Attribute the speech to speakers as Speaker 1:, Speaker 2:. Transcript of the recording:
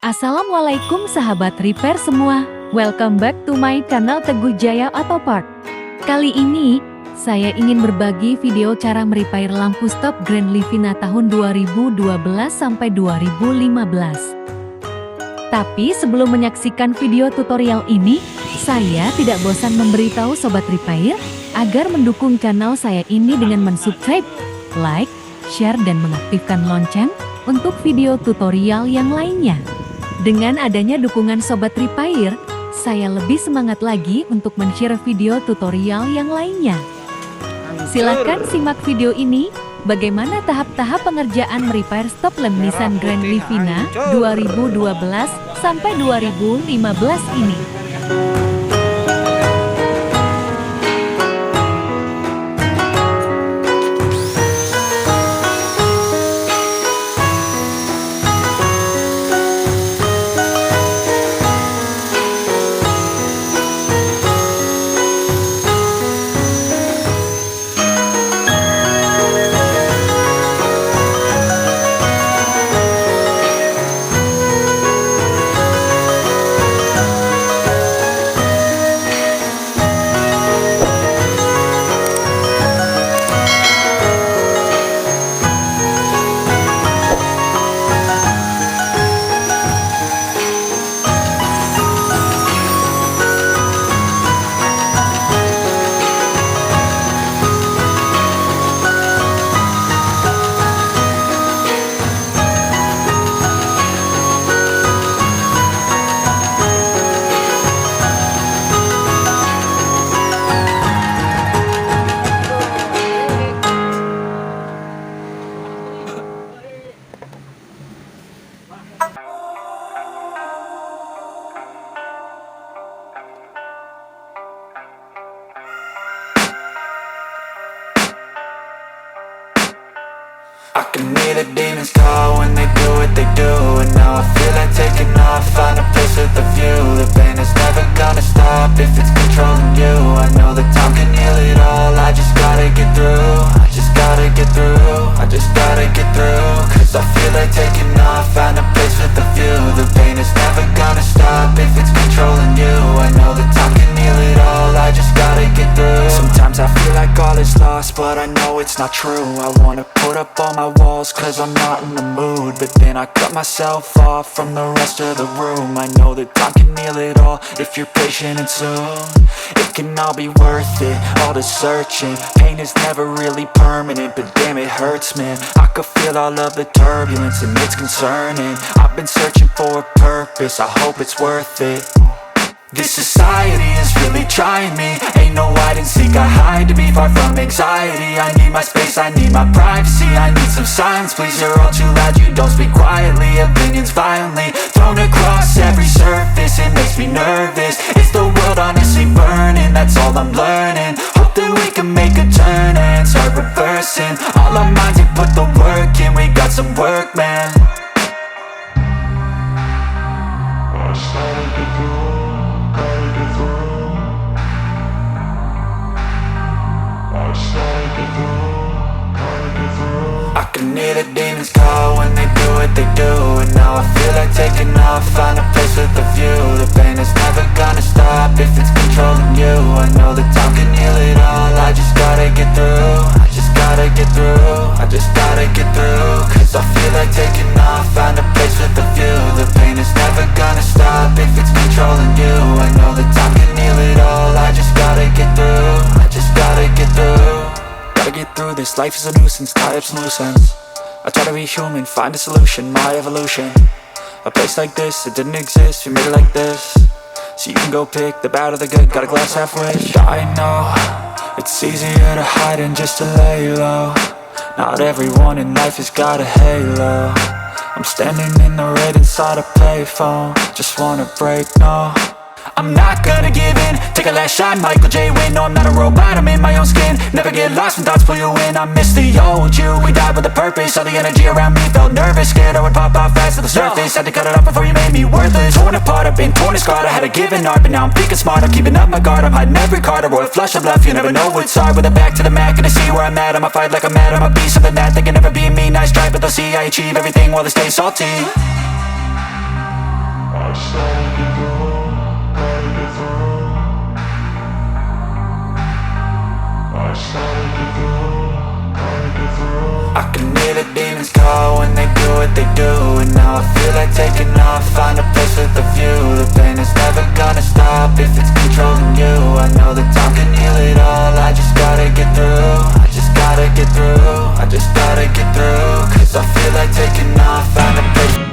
Speaker 1: Assalamualaikum sahabat repair semua. Welcome back to my channel TEGUH JAYA AUTOPART. Kali ini, saya ingin berbagi video cara merepair lampu stop Grand Livina tahun 2012-2015. Tapi sebelum menyaksikan video tutorial ini, saya tidak bosan memberitahu sobat repair agar mendukung channel saya ini dengan mensubscribe, like, share dan mengaktifkan lonceng untuk video tutorial yang lainnya. Dengan adanya dukungan sobat repair, saya lebih semangat lagi untuk men-share video tutorial yang lainnya. Silakan simak video ini, bagaimana tahap-tahap pengerjaan merepair stop lamp Nissan Grand Livina 2012-2015 ini.
Speaker 2: I can hear the demons call when they do what they do. And now I feel like taking off, find a place with a view. The pain is never gonna stop if it's controlling you. I know that time can heal it all, I just gotta get through. I just gotta get through, I just gotta get through. Cause I feel like taking off, find a place with a view. The pain is never gonna stop if it's controlling you. I know that time can heal it all, I just gotta get through. Sometimes I feel like all is lost, but I know it's not true. I wanna put up all my walls cause I'm not in the mood, but then I cut myself off from the rest of the room. I know that time can heal it all if you're patient and soon. It can all be worth it, all the searching. Pain is never really permanent, but damn it hurts, man. I could feel all of the turbulence and it's concerning. I've been searching for a purpose, I hope it's worth it. This society is really trying me. Ain't no hide and seek, I hide to be far from anxiety. I need my space, I need my privacy. I need some silence, please, you're all too loud. You don't speak quietly, opinions violently thrown across every surface. It makes me nervous, it's the world honestly burning. That's all I'm learning, hope that we can make a turn and start reversing. All our minds, we put the work in, we got some work, man. I can hear the demons call when they do what they do. And now I feel like taking off, find a place with a view. The pain is never gonna stop if it's controlling you. I know that time can heal it all, I just gotta get through. I just gotta get through, I just gotta get through. Cause I feel like taking off, find a place with a view. The pain is never gonna stop if it's controlling you. I know that time can heal it all, I just gotta get through. I just gotta get through. Gotta get through this, life is a nuisance, tie up some loose ends. I try to be human, find a solution, my evolution. A place like this, it didn't exist, we made it like this. So you can go pick the bad or the good, got a glass halfway. I know, it's easier to hide than just to lay low. Not everyone in life has got a halo. I'm standing in the red inside a payphone, just wanna break, no. I'm not gonna give in, take a last shot, Michael J. Win. No, I'm not a robot, I'm in my own skin. Never get lost when thoughts pull you in. I miss the old you, we died with a purpose. All the energy around me felt nervous, scared I would pop off fast to the surface. Had to cut it off before you made me worthless. Torn apart, I've been torn and scarred. I had a given art, but now I'm thinking smart. I'm keeping up my guard, I'm hiding every card. A royal flush of love, you never know what's hard. With a back to the mat, gonna see where I'm at. I'ma fight like I'm mad, I'ma be something that they can never be me. Nice try, but they'll see I achieve everything while they stay salty. I can hear the demons call when they do what they do. And now I feel like taking off, find a place with a view. The pain is never gonna stop if it's controlling you. I know that time can heal it all, I just gotta get through. I just gotta get through, I just gotta get through. Cause I feel like taking off, find a place.